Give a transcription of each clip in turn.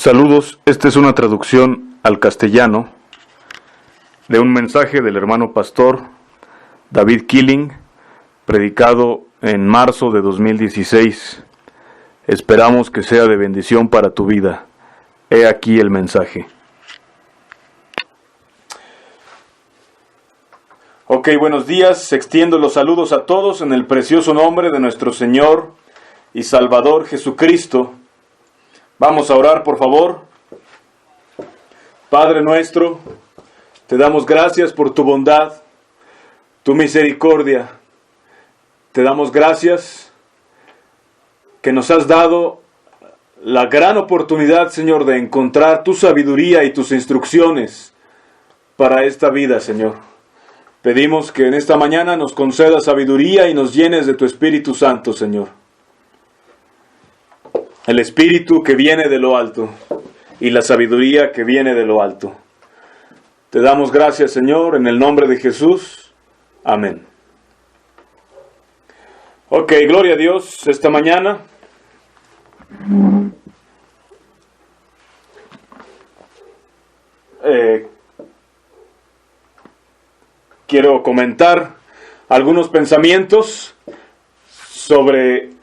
Saludos, esta es una traducción al castellano de un mensaje del hermano pastor David Killing, predicado en marzo de 2016. Esperamos que sea de bendición para tu vida. He aquí el mensaje. Ok, buenos días. Extiendo los saludos a todos en el precioso nombre de nuestro Señor y Salvador Jesucristo. Vamos a orar, por favor. Padre nuestro, te damos gracias por tu bondad, tu misericordia. Te damos gracias que nos has dado la gran oportunidad, Señor, de encontrar tu sabiduría y tus instrucciones para esta vida, Señor. Pedimos que en esta mañana nos concedas sabiduría y nos llenes de tu Espíritu Santo, Señor. El Espíritu que viene de lo alto y la sabiduría que viene de lo alto. Te damos gracias, Señor, en el nombre de Jesús. Amén. Ok, gloria a Dios esta mañana. Quiero comentar algunos pensamientos sobre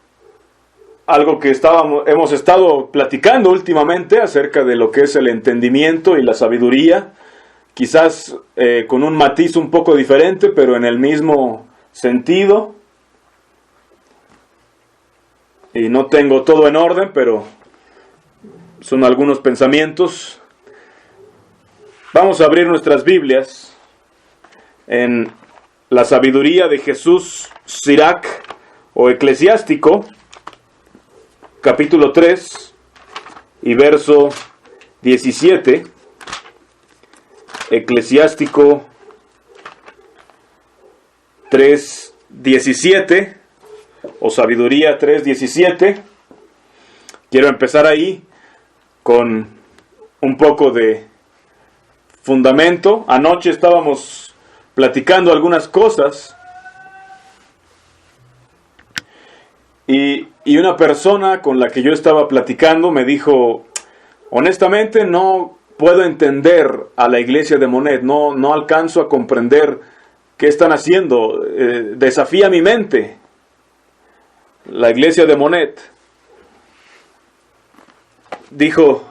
algo que hemos estado platicando últimamente acerca de lo que es el entendimiento y la sabiduría, quizás con un matiz un poco diferente, pero en el mismo sentido. Y no tengo todo en orden, pero son algunos pensamientos. Vamos a abrir nuestras Biblias en la sabiduría de Jesús Sirach o eclesiástico, capítulo 3 y verso 17, eclesiástico 3:17 o sabiduría 3:17. Quiero empezar ahí con un poco de fundamento. Anoche estábamos platicando algunas cosas y una persona con la que yo estaba platicando me dijo: honestamente no puedo entender a la iglesia de Monet, no alcanzo a comprender qué están haciendo, desafía mi mente. La iglesia de Monet dijo,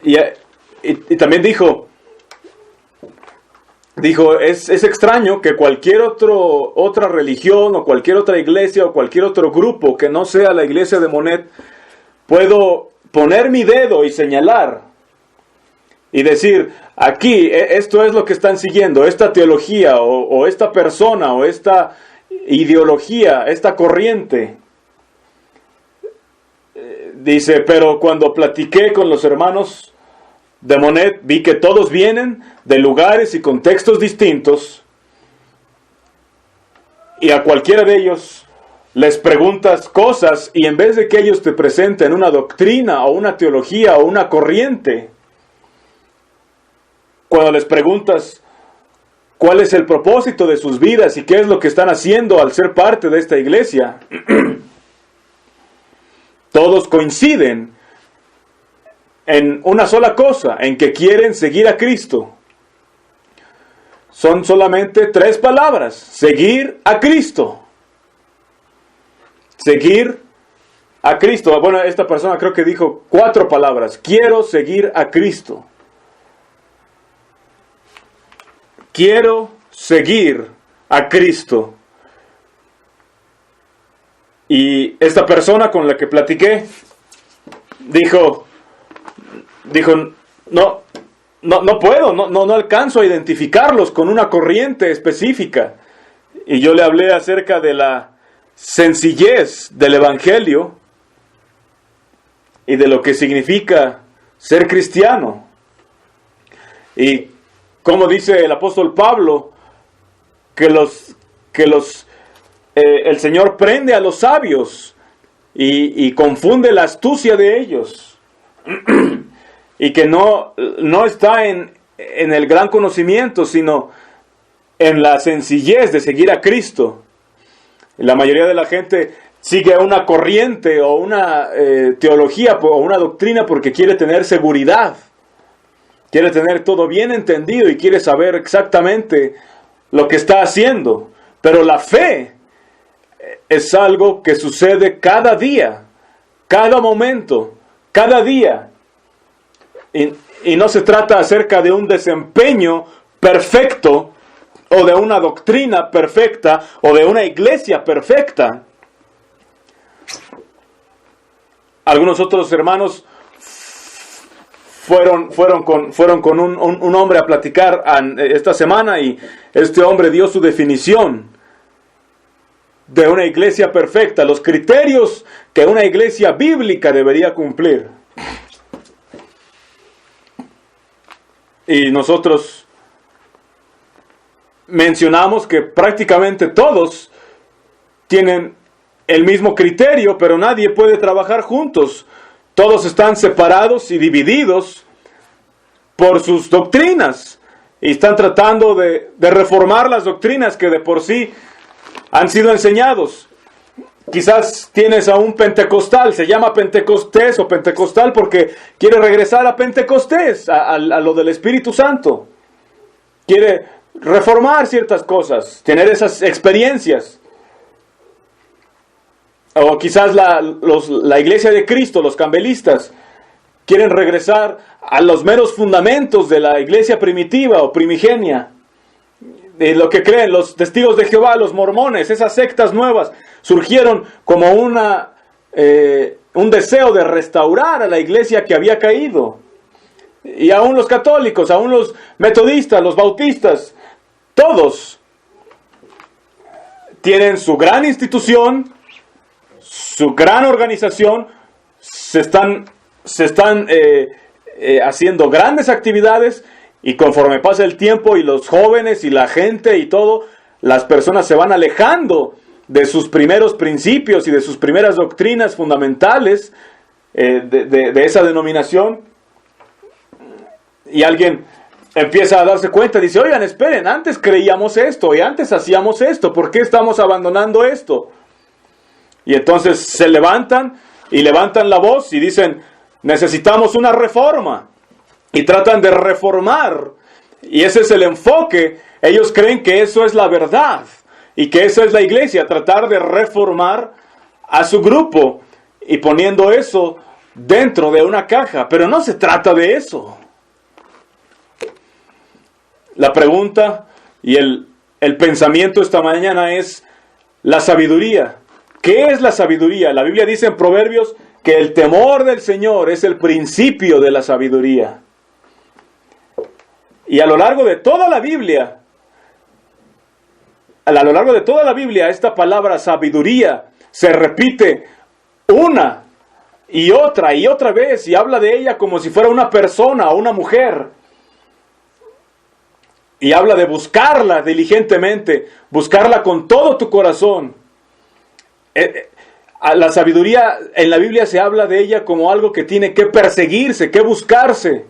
y también dijo, es extraño que cualquier otra religión o cualquier otra iglesia o cualquier otro grupo que no sea la iglesia de Monet, puedo poner mi dedo y señalar y decir, aquí, esto es lo que están siguiendo, esta teología o esta persona o esta ideología, esta corriente. Dice, pero cuando platiqué con los hermanos de Monet, vi que todos vienen de lugares y contextos distintos, y a cualquiera de ellos les preguntas cosas, y en vez de que ellos te presenten una doctrina o una teología o una corriente, cuando les preguntas cuál es el propósito de sus vidas y qué es lo que están haciendo al ser parte de esta iglesia, todos coinciden en una sola cosa, en que quieren seguir a Cristo. Son solamente 3 palabras: seguir a Cristo. Seguir a Cristo. Bueno, esta persona creo que dijo 4 palabras: quiero seguir a Cristo. Quiero seguir a Cristo. Y esta persona con la que platiqué dijo, no puedo, no alcanzo a identificarlos con una corriente específica. Y yo le hablé acerca de la sencillez del Evangelio y de lo que significa ser cristiano. Y como dice el apóstol Pablo, que el Señor prende a los sabios y confunde la astucia de ellos. Y que no está en el gran conocimiento, sino en la sencillez de seguir a Cristo. La mayoría de la gente sigue una corriente o una teología o una doctrina porque quiere tener seguridad. Quiere tener todo bien entendido y quiere saber exactamente lo que está haciendo. Pero la fe es algo que sucede cada día, cada momento, cada día. Y no se trata acerca de un desempeño perfecto o de una doctrina perfecta o de una iglesia perfecta. Algunos otros hermanos fueron con un hombre a platicar esta semana y este hombre dio su definición de una iglesia perfecta, los criterios que una iglesia bíblica debería cumplir. Y nosotros mencionamos que prácticamente todos tienen el mismo criterio, pero nadie puede trabajar juntos. Todos están separados y divididos por sus doctrinas y están tratando de reformar las doctrinas que de por sí han sido enseñados. Quizás tienes a un pentecostal, se llama Pentecostés o pentecostal porque quiere regresar a Pentecostés, a lo del Espíritu Santo. Quiere reformar ciertas cosas, tener esas experiencias. O quizás la iglesia de Cristo, los campbelistas, quieren regresar a los meros fundamentos de la iglesia primitiva o primigenia. De lo que creen los testigos de Jehová, los mormones, esas sectas nuevas, surgieron como un deseo de restaurar a la iglesia que había caído. Y aún los católicos, aún los metodistas, los bautistas, todos tienen su gran institución, su gran organización, se están haciendo grandes actividades y conforme pasa el tiempo y los jóvenes y la gente y todo, las personas se van alejando de sus primeros principios y de sus primeras doctrinas fundamentales de esa denominación. Y alguien empieza a darse cuenta, dice, oigan, esperen, antes creíamos esto y antes hacíamos esto, ¿por qué estamos abandonando esto? Y entonces se levantan y levantan la voz y dicen, necesitamos una reforma. Y tratan de reformar. Y ese es el enfoque. Ellos creen que eso es la verdad. Y que esa es la iglesia, tratar de reformar a su grupo. Y poniendo eso dentro de una caja. Pero no se trata de eso. La pregunta y el pensamiento esta mañana es la sabiduría. ¿Qué es la sabiduría? La Biblia dice en Proverbios que el temor del Señor es el principio de la sabiduría. Y a lo largo de toda la Biblia, esta palabra sabiduría se repite una y otra vez y habla de ella como si fuera una persona o una mujer. Y habla de buscarla diligentemente, buscarla con todo tu corazón. La sabiduría en la Biblia se habla de ella como algo que tiene que perseguirse, que buscarse.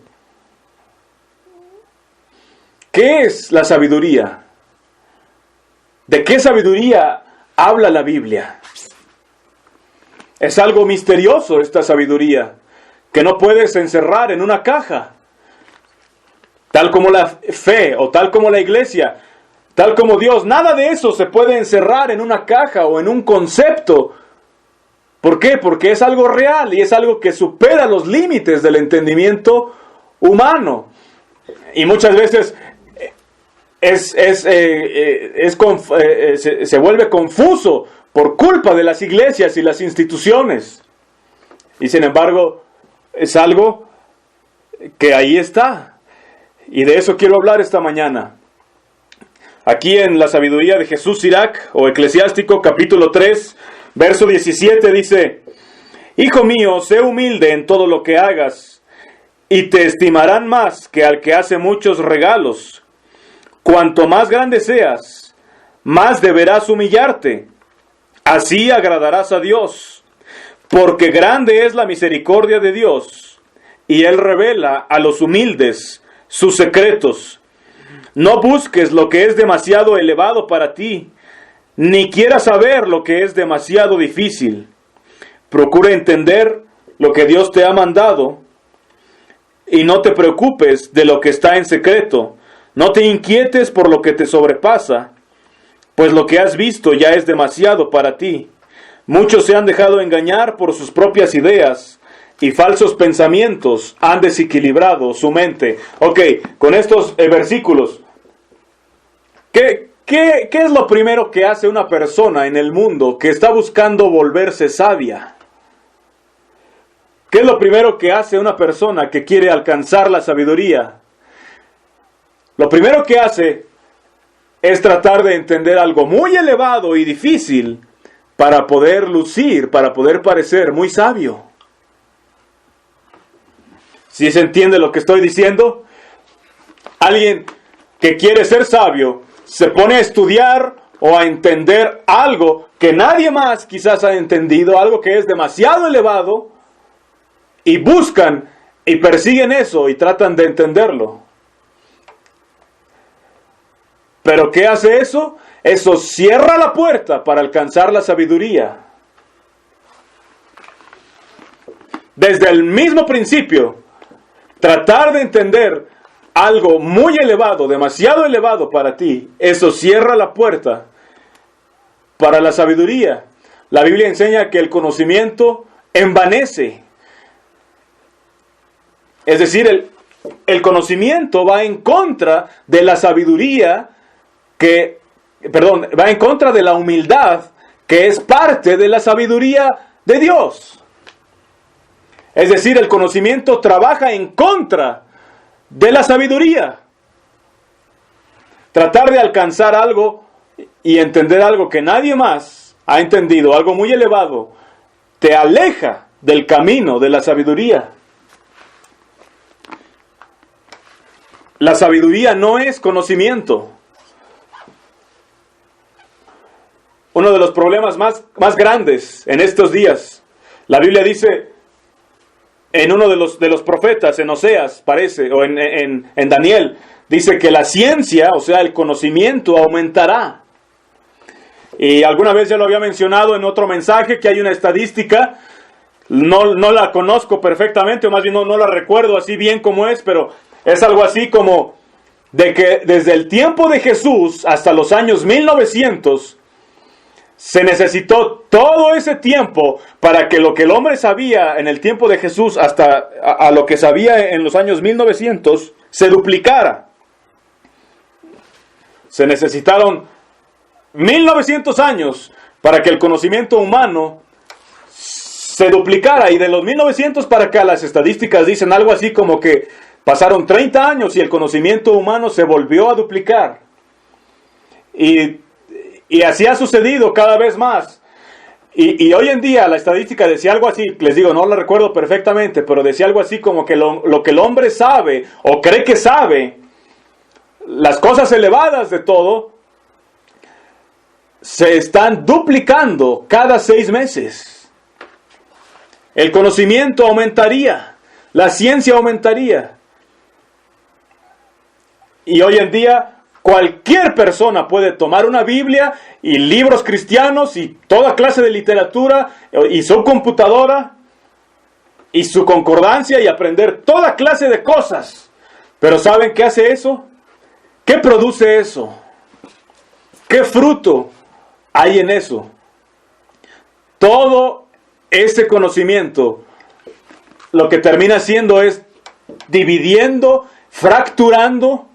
¿Qué es la sabiduría? ¿De qué sabiduría habla la Biblia? Es algo misterioso esta sabiduría, que no puedes encerrar en una caja. Tal como la fe o tal como la iglesia, tal como Dios, nada de eso se puede encerrar en una caja o en un concepto. ¿Por qué? Porque es algo real y es algo que supera los límites del entendimiento humano. Y muchas veces se vuelve confuso por culpa de las iglesias y las instituciones. Y sin embargo, es algo que ahí está. Y de eso quiero hablar esta mañana. Aquí en la sabiduría de Jesús Sirac, o Eclesiástico, capítulo 3, verso 17, dice: Hijo mío, sé humilde en todo lo que hagas, y te estimarán más que al que hace muchos regalos. Cuanto más grande seas, más deberás humillarte. Así agradarás a Dios, porque grande es la misericordia de Dios, y Él revela a los humildes sus secretos. No busques lo que es demasiado elevado para ti, ni quiera saber lo que es demasiado difícil. Procura entender lo que Dios te ha mandado y no te preocupes de lo que está en secreto. No te inquietes por lo que te sobrepasa, pues lo que has visto ya es demasiado para ti. Muchos se han dejado engañar por sus propias ideas y falsos pensamientos han desequilibrado su mente. Ok, con estos versículos, ¿qué es lo primero que hace una persona en el mundo que está buscando volverse sabia? ¿Qué es lo primero que hace una persona que quiere alcanzar la sabiduría? Lo primero que hace es tratar de entender algo muy elevado y difícil para poder lucir, para poder parecer muy sabio. ¿Sí se entiende lo que estoy diciendo? Alguien que quiere ser sabio se pone a estudiar o a entender algo que nadie más quizás ha entendido, algo que es demasiado elevado, y buscan y persiguen eso y tratan de entenderlo. ¿Pero qué hace eso? Eso cierra la puerta para alcanzar la sabiduría. Desde el mismo principio, tratar de entender algo muy elevado, demasiado elevado para ti, eso cierra la puerta para la sabiduría. La Biblia enseña que el conocimiento envanece. Es decir, el conocimiento va en contra de la sabiduría va en contra de la humildad que es parte de la sabiduría de Dios. Es decir, el conocimiento trabaja en contra de la sabiduría. Tratar de alcanzar algo y entender algo que nadie más ha entendido, algo muy elevado, te aleja del camino de la sabiduría. La sabiduría no es conocimiento. Uno de los problemas más grandes en estos días, la Biblia dice en uno de los profetas, en Oseas parece, o en Daniel, dice que la ciencia, o sea el conocimiento, aumentará. Y alguna vez ya lo había mencionado en otro mensaje, que hay una estadística, no la conozco perfectamente, o más bien no la recuerdo así bien como es, pero es algo así como de que desde el tiempo de Jesús hasta los años 1900, se necesitó todo ese tiempo para que lo que el hombre sabía en el tiempo de Jesús hasta a lo que sabía en los años 1900 se duplicara. Se necesitaron 1900 años para que el conocimiento humano se duplicara, y de los 1900 para acá las estadísticas dicen algo así como que pasaron 30 años y el conocimiento humano se volvió a duplicar. Y así ha sucedido cada vez más. Y hoy en día la estadística decía algo así, les digo, no la recuerdo perfectamente, pero decía algo así como que lo que el hombre sabe o cree que sabe, las cosas elevadas de todo, se están duplicando cada 6 meses. El conocimiento aumentaría, la ciencia aumentaría. Y hoy en día cualquier persona puede tomar una Biblia y libros cristianos y toda clase de literatura y su computadora y su concordancia y aprender toda clase de cosas. Pero ¿saben qué hace eso? ¿Qué produce eso? ¿Qué fruto hay en eso? Todo ese conocimiento lo que termina haciendo es dividiendo, fracturando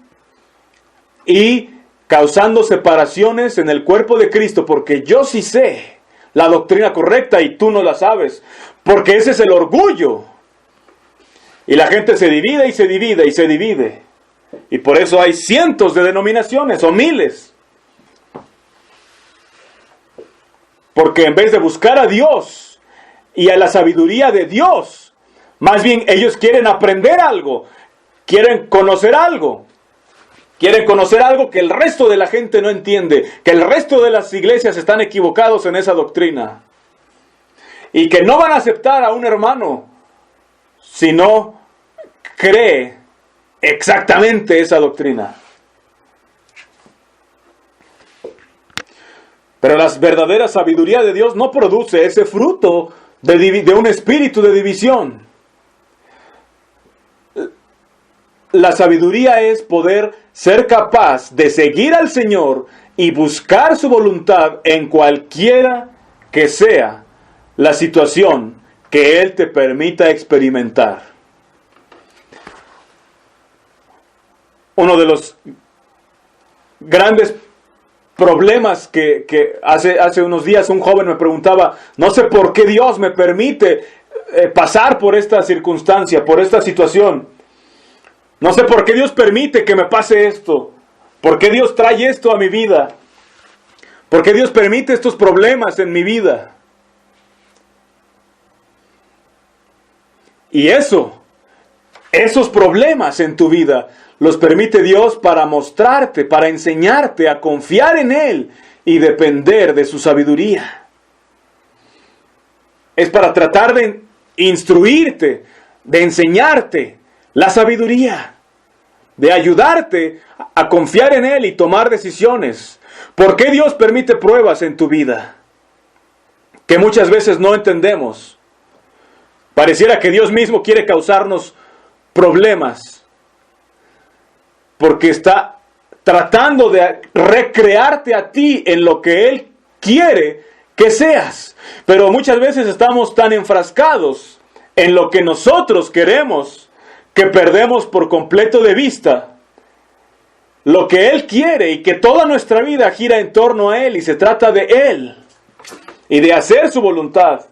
y causando separaciones en el cuerpo de Cristo, porque yo sí sé la doctrina correcta y tú no la sabes, porque ese es el orgullo. Y la gente se divide y se divide y se divide. Y por eso hay cientos de denominaciones o miles. Porque en vez de buscar a Dios y a la sabiduría de Dios, más bien ellos quieren aprender algo, quieren conocer algo. Quieren conocer algo que el resto de la gente no entiende, que el resto de las iglesias están equivocados en esa doctrina. Y que no van a aceptar a un hermano si no cree exactamente esa doctrina. Pero la verdadera sabiduría de Dios no produce ese fruto de un espíritu de división. La sabiduría es poder ser capaz de seguir al Señor y buscar su voluntad en cualquiera que sea la situación que Él te permita experimentar. Uno de los grandes problemas que hace unos días un joven me preguntaba, no sé por qué Dios me permite pasar por esta circunstancia, por esta situación. No sé por qué Dios permite que me pase esto. ¿Por qué Dios trae esto a mi vida? ¿Por qué Dios permite estos problemas en mi vida? Y esos problemas en tu vida, los permite Dios para mostrarte, para enseñarte a confiar en Él y depender de su sabiduría. Es para tratar de instruirte, de enseñarte la sabiduría, de ayudarte a confiar en Él y tomar decisiones. ¿Por qué Dios permite pruebas en tu vida que muchas veces no entendemos? Pareciera que Dios mismo quiere causarnos problemas, porque está tratando de recrearte a ti en lo que Él quiere que seas. Pero muchas veces estamos tan enfrascados en lo que nosotros queremos que perdemos por completo de vista lo que Él quiere, y que toda nuestra vida gira en torno a Él y se trata de Él y de hacer su voluntad.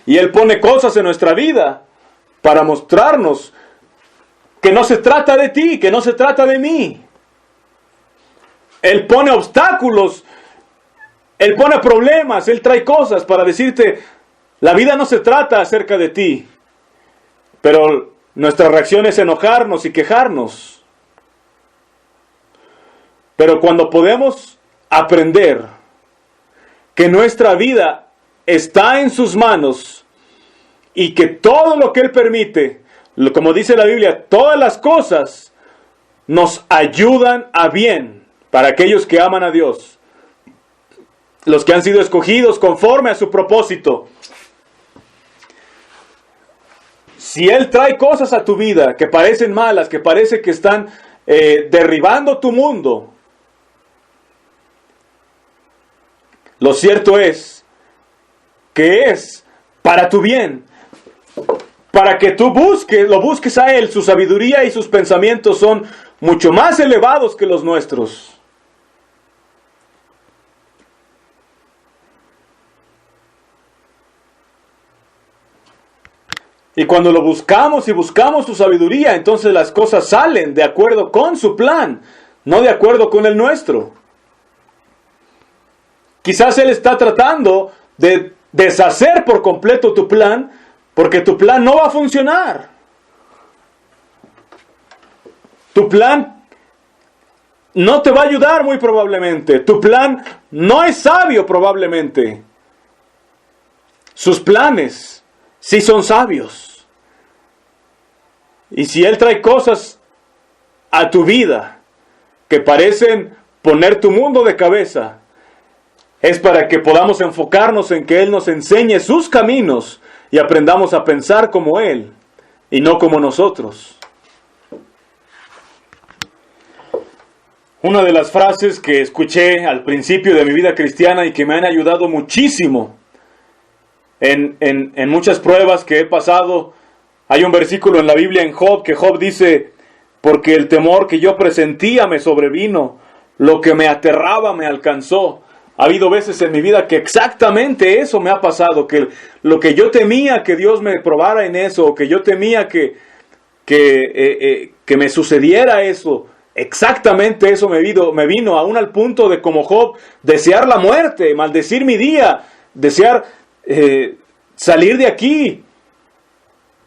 Y Él pone cosas en nuestra vida para mostrarnos que no se trata de ti, que no se trata de mí. Él pone obstáculos, Él pone problemas, Él trae cosas para decirte, la vida no se trata acerca de ti. Pero nuestra reacción es enojarnos y quejarnos. Pero cuando podemos aprender que nuestra vida está en sus manos y que todo lo que Él permite, como dice la Biblia, todas las cosas nos ayudan a bien para aquellos que aman a Dios, los que han sido escogidos conforme a su propósito. Si Él trae cosas a tu vida que parecen malas, que parece que están derribando tu mundo, lo cierto es que es para tu bien, para que tú lo busques a Él. Su sabiduría y sus pensamientos son mucho más elevados que los nuestros. Y cuando lo buscamos y buscamos su sabiduría, entonces las cosas salen de acuerdo con su plan, no de acuerdo con el nuestro. Quizás Él está tratando de deshacer por completo tu plan, porque tu plan no va a funcionar. Tu plan no te va a ayudar muy probablemente. Tu plan no es sabio probablemente. Sus planes sí son sabios. Y si Él trae cosas a tu vida que parecen poner tu mundo de cabeza, es para que podamos enfocarnos en que Él nos enseñe sus caminos y aprendamos a pensar como Él y no como nosotros. Una de las frases que escuché al principio de mi vida cristiana y que me han ayudado muchísimo en muchas pruebas que he pasado, hay un versículo en la Biblia en Job que Job dice, porque el temor que yo presentía me sobrevino, lo que me aterraba me alcanzó. Ha habido veces en mi vida que exactamente eso me ha pasado, que lo que yo temía que Dios me probara en eso, o que yo temía que me sucediera eso, exactamente eso me vino aún al punto de, como Job, desear la muerte, maldecir mi día, desear salir de aquí.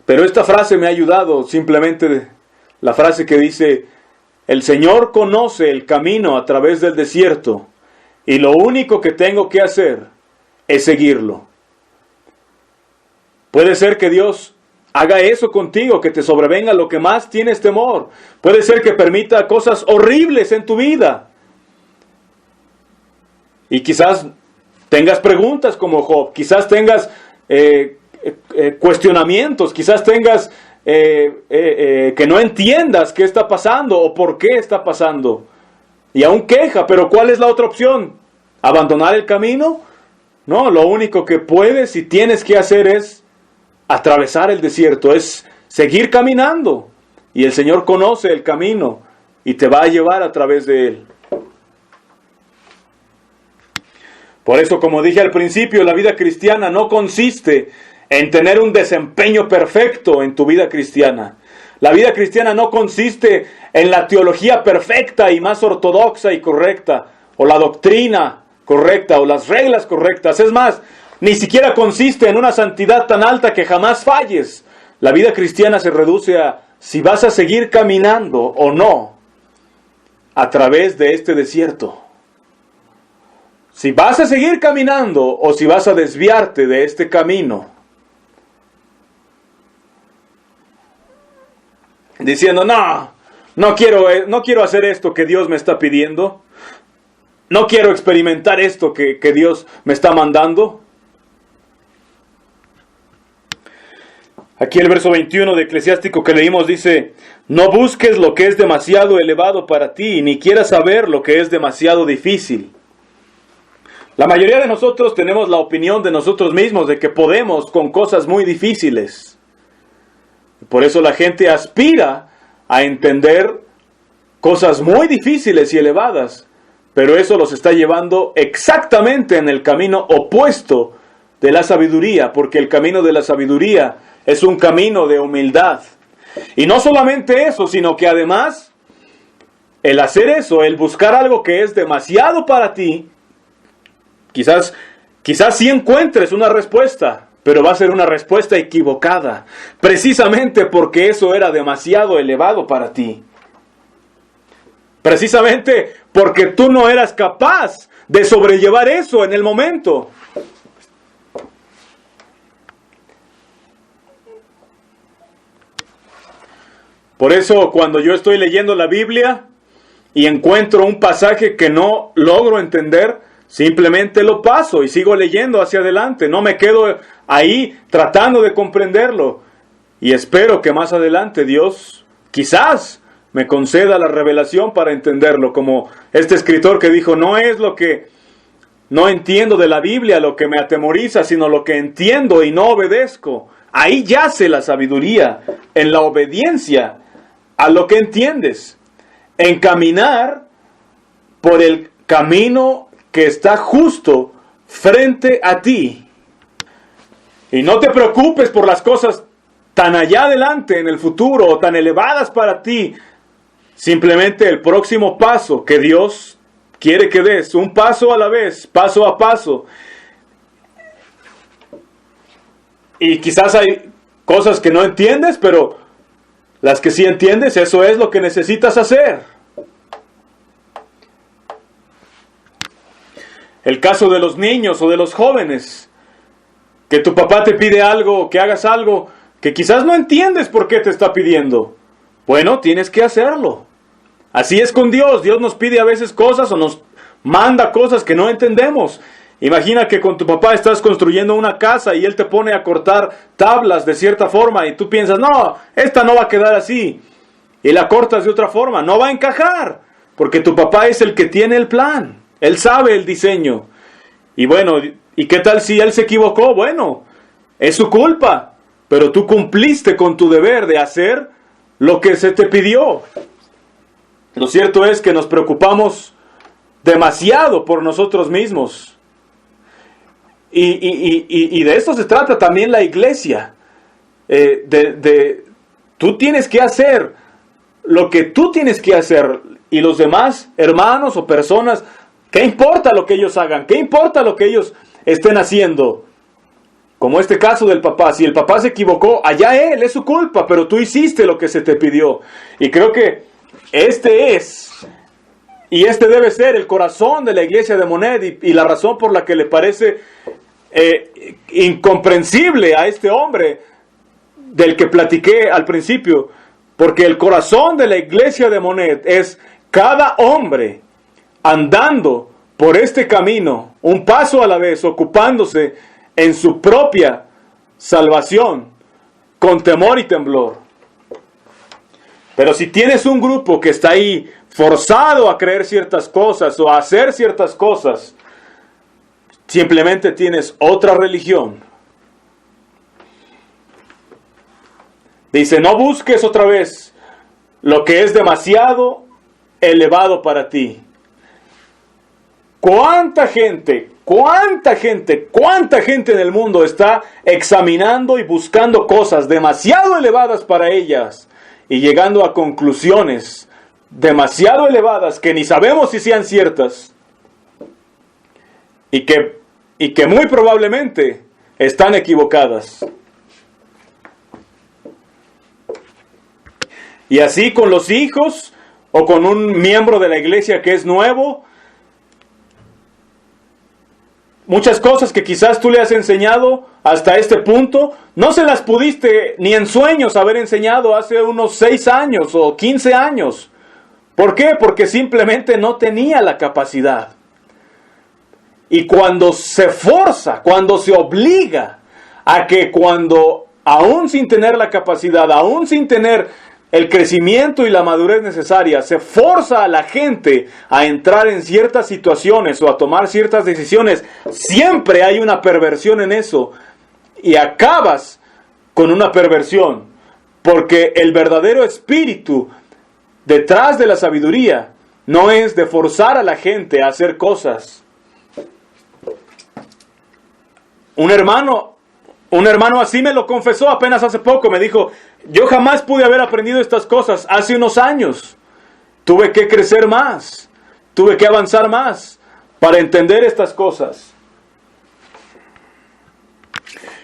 Pero esta frase me ha ayudado, simplemente la frase que dice, el Señor conoce el camino a través del desierto, y lo único que tengo que hacer es seguirlo. Puede ser que Dios haga eso contigo, que te sobrevenga lo que más tienes temor. Puede ser que permita cosas horribles en tu vida. Y quizás tengas preguntas como Job, quizás tengas cuestionamientos, quizás tengas que no entiendas qué está pasando o por qué está pasando. Y aún queja, pero ¿cuál es la otra opción? ¿Abandonar el camino? No, lo único que puedes y tienes que hacer es atravesar el desierto, es seguir caminando. Y el Señor conoce el camino y te va a llevar a través de él. Por eso, como dije al principio, la vida cristiana no consiste en tener un desempeño perfecto en tu vida cristiana. La vida cristiana no consiste en la teología perfecta y más ortodoxa y correcta, o la doctrina correcta, o las reglas correctas. Es más, ni siquiera consiste en una santidad tan alta que jamás falles. La vida cristiana se reduce a si vas a seguir caminando o no a través de este desierto. Si vas a seguir caminando o si vas a desviarte de este camino. Diciendo, no quiero hacer esto que Dios me está pidiendo. No quiero experimentar esto que Dios me está mandando. Aquí el verso 21 de Eclesiástico que leímos dice, no busques lo que es demasiado elevado para ti, ni quieras saber lo que es demasiado difícil. La mayoría de nosotros tenemos la opinión de nosotros mismos de que podemos con cosas muy difíciles. Por eso la gente aspira a entender cosas muy difíciles y elevadas, pero eso los está llevando exactamente en el camino opuesto de la sabiduría, porque el camino de la sabiduría es un camino de humildad. Y no solamente eso, sino que además, el hacer eso, el buscar algo que es demasiado para ti, quizás sí encuentres una respuesta, pero va a ser una respuesta equivocada, precisamente porque eso era demasiado elevado para ti. Precisamente porque tú no eras capaz de sobrellevar eso en el momento. Por eso, cuando yo estoy leyendo la Biblia y encuentro un pasaje que no logro entender, simplemente lo paso y sigo leyendo hacia adelante. No me quedo ahí tratando de comprenderlo. Y espero que más adelante Dios quizás me conceda la revelación para entenderlo. Como este escritor que dijo, no es lo que no entiendo de la Biblia lo que me atemoriza, sino lo que entiendo y no obedezco. Ahí yace la sabiduría, en la obediencia a lo que entiendes. En caminar por el camino que está justo frente a ti. Y no te preocupes por las cosas tan allá adelante en el futuro o tan elevadas para ti. Simplemente el próximo paso que Dios quiere que des, un paso a la vez, paso a paso. Y quizás hay cosas que no entiendes, pero las que sí entiendes, eso es lo que necesitas hacer. El caso de los niños o de los jóvenes, que tu papá te pide algo, que hagas algo, que quizás no entiendes por qué te está pidiendo. Bueno, tienes que hacerlo. Así es con Dios. Dios nos pide a veces cosas o nos manda cosas que no entendemos. Imagina que con tu papá estás construyendo una casa y él te pone a cortar tablas de cierta forma y tú piensas, no, esta no va a quedar así. Y la cortas de otra forma, no va a encajar, porque tu papá es el que tiene el plan. Él sabe el diseño. Y bueno, ¿y qué tal si él se equivocó? Bueno, es su culpa, pero tú cumpliste con tu deber de hacer lo que se te pidió. Lo cierto es que nos preocupamos demasiado por nosotros mismos. Y de esto se trata también la iglesia. Tú tienes que hacer lo que tú tienes que hacer. Y los demás hermanos o personas, ¿qué importa lo que ellos hagan? ¿Qué importa lo que ellos estén haciendo? Como este caso del papá. Si el papá se equivocó, allá él, es su culpa. Pero tú hiciste lo que se te pidió. Y creo que este debe ser el corazón de la iglesia de Monet y la razón por la que le parece incomprensible a este hombre del que platiqué al principio, porque el corazón de la iglesia de Monet es cada hombre andando por este camino, un paso a la vez, ocupándose en su propia salvación, con temor y temblor. Pero si tienes un grupo que está ahí forzado a creer ciertas cosas o a hacer ciertas cosas, simplemente tienes otra religión. Dice, no busques otra vez lo que es demasiado elevado para ti. ¿Cuánta gente en el mundo está examinando y buscando cosas demasiado elevadas para ellas y llegando a conclusiones demasiado elevadas que ni sabemos si sean ciertas y que muy probablemente están equivocadas? Y así con los hijos o con un miembro de la iglesia que es nuevo, muchas cosas que quizás tú le has enseñado hasta este punto, no se las pudiste ni en sueños haber enseñado hace unos 6 años o 15 años. ¿Por qué? Porque simplemente no tenía la capacidad. Y cuando se forza, cuando se obliga a que cuando, aún sin tener la capacidad, aún sin tener el crecimiento y la madurez necesaria, se forza a la gente a entrar en ciertas situaciones o a tomar ciertas decisiones, siempre hay una perversión en eso. Y acabas con una perversión, porque el verdadero espíritu detrás de la sabiduría no es de forzar a la gente a hacer cosas. Un hermano así me lo confesó apenas hace poco. Me dijo, yo jamás pude haber aprendido estas cosas hace unos años. Tuve que crecer más, tuve que avanzar más para entender estas cosas.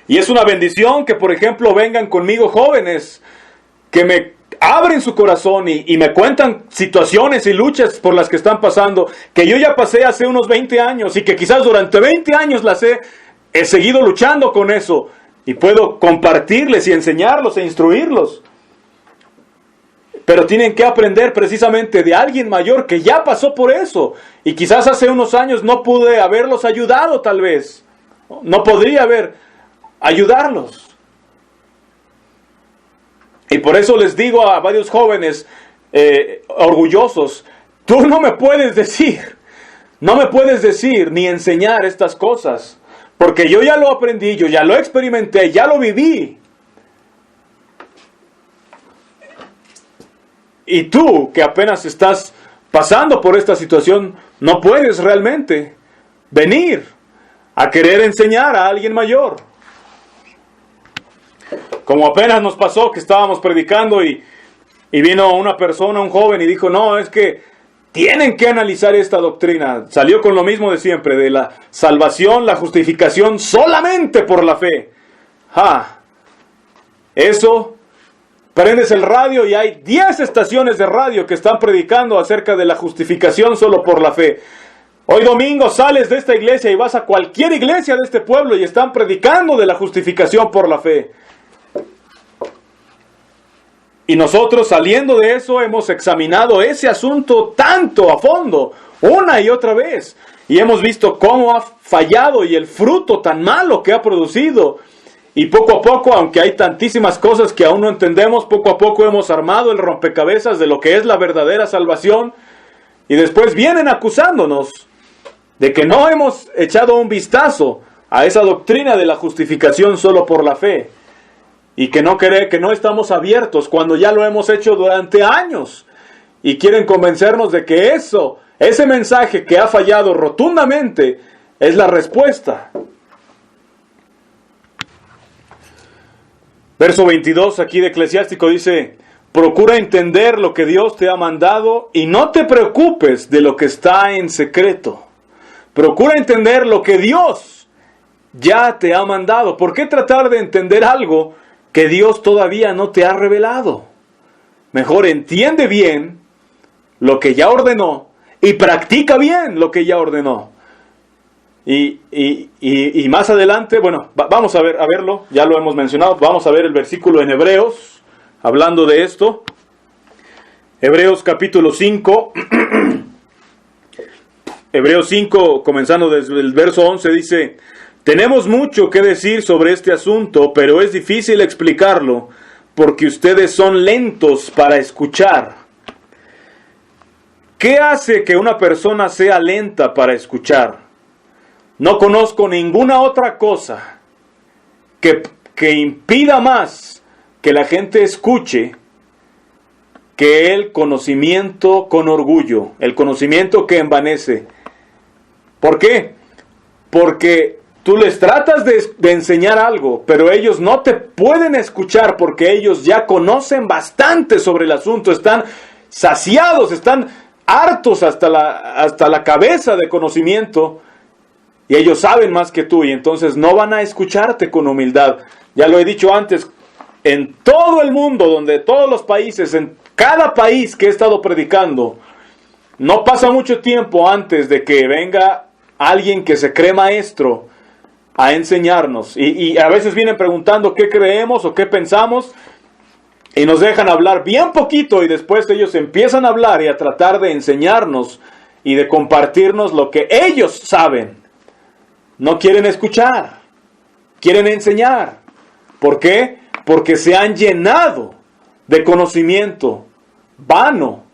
Y es una bendición que, por ejemplo, vengan conmigo jóvenes que me abren su corazón y me cuentan situaciones y luchas por las que están pasando, que yo ya pasé hace unos 20 años y que quizás durante 20 años las he seguido luchando con eso. Y puedo compartirles y enseñarlos e instruirlos. Pero tienen que aprender precisamente de alguien mayor que ya pasó por eso. Y quizás hace unos años no pude haberlos ayudado tal vez. No podría ayudarlos. Y por eso les digo a varios jóvenes orgullosos, tú no me puedes decir ni enseñar estas cosas. Porque yo ya lo aprendí, yo ya lo experimenté, ya lo viví. Y tú, que apenas estás pasando por esta situación, no puedes realmente venir a querer enseñar a alguien mayor. Como apenas nos pasó que estábamos predicando y vino una persona, un joven, y dijo, no, es que tienen que analizar esta doctrina. Salió con lo mismo de siempre, de la salvación, la justificación solamente por la fe. Eso, prendes el radio y hay 10 estaciones de radio que están predicando acerca de la justificación solo por la fe. Hoy domingo sales de esta iglesia y vas a cualquier iglesia de este pueblo y están predicando de la justificación por la fe. Y nosotros, saliendo de eso, hemos examinado ese asunto tanto a fondo, una y otra vez. Y hemos visto cómo ha fallado y el fruto tan malo que ha producido. Y poco a poco, aunque hay tantísimas cosas que aún no entendemos, poco a poco hemos armado el rompecabezas de lo que es la verdadera salvación. Y después vienen acusándonos de que no hemos echado un vistazo a esa doctrina de la justificación solo por la fe. Y que no estamos abiertos cuando ya lo hemos hecho durante años. Y quieren convencernos de que ese mensaje que ha fallado rotundamente, es la respuesta. Verso 22 aquí de Eclesiástico dice, procura entender lo que Dios te ha mandado y no te preocupes de lo que está en secreto. Procura entender lo que Dios ya te ha mandado. ¿Por qué tratar de entender algo que Dios todavía no te ha revelado? Mejor entiende bien lo que ya ordenó y practica bien lo que ya ordenó. Y más adelante, vamos a verlo, ya lo hemos mencionado, vamos a ver el versículo en Hebreos, hablando de esto. Hebreos capítulo 5, Hebreos 5, comenzando desde el verso 11, dice: tenemos mucho que decir sobre este asunto, pero es difícil explicarlo porque ustedes son lentos para escuchar. ¿Qué hace que una persona sea lenta para escuchar? No conozco ninguna otra cosa que impida más que la gente escuche que el conocimiento con orgullo, el conocimiento que envanece. ¿Por qué? Porque tú les tratas de enseñar algo, pero ellos no te pueden escuchar porque ellos ya conocen bastante sobre el asunto, están saciados, están hartos hasta la cabeza de conocimiento, y ellos saben más que tú, y entonces no van a escucharte con humildad. Ya lo he dicho antes, en todo el mundo, donde todos los países, en cada país que he estado predicando, no pasa mucho tiempo antes de que venga alguien que se cree maestro a enseñarnos. Y a veces vienen preguntando qué creemos o qué pensamos, y nos dejan hablar bien poquito, y después ellos empiezan a hablar y a tratar de enseñarnos y de compartirnos lo que ellos saben. No quieren escuchar, quieren enseñar. ¿Por qué? Porque se han llenado de conocimiento vano,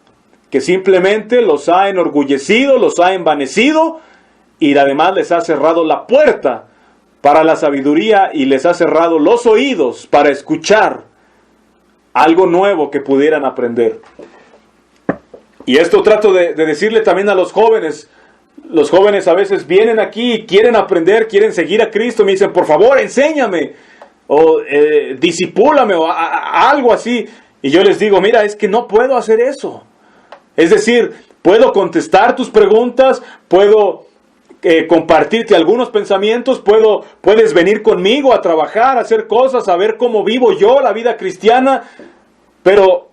que simplemente los ha enorgullecido, los ha envanecido, y además les ha cerrado la puerta para la sabiduría y les ha cerrado los oídos para escuchar algo nuevo que pudieran aprender. Y esto trato de decirle también a los jóvenes. Los jóvenes a veces vienen aquí y quieren aprender, quieren seguir a Cristo, me dicen: por favor, enséñame, o disipúlame, o algo así. Y yo les digo: mira, es que no puedo hacer eso. Es decir, puedo contestar tus preguntas, puedo compartirte algunos pensamientos, puedes venir conmigo a trabajar, a hacer cosas, a ver cómo vivo yo la vida cristiana, pero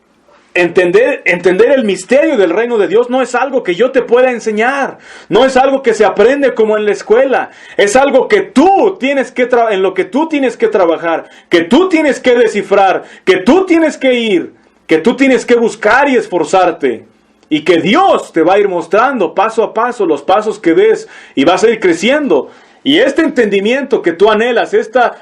entender el misterio del reino de Dios no es algo que yo te pueda enseñar, no es algo que se aprende como en la escuela, es algo que tú tienes que en lo que tú tienes que trabajar, que tú tienes que descifrar, que tú tienes que ir, que tú tienes que buscar y esforzarte. Y que Dios te va a ir mostrando paso a paso los pasos que ves, y vas a ir creciendo. Y este entendimiento que tú anhelas, esta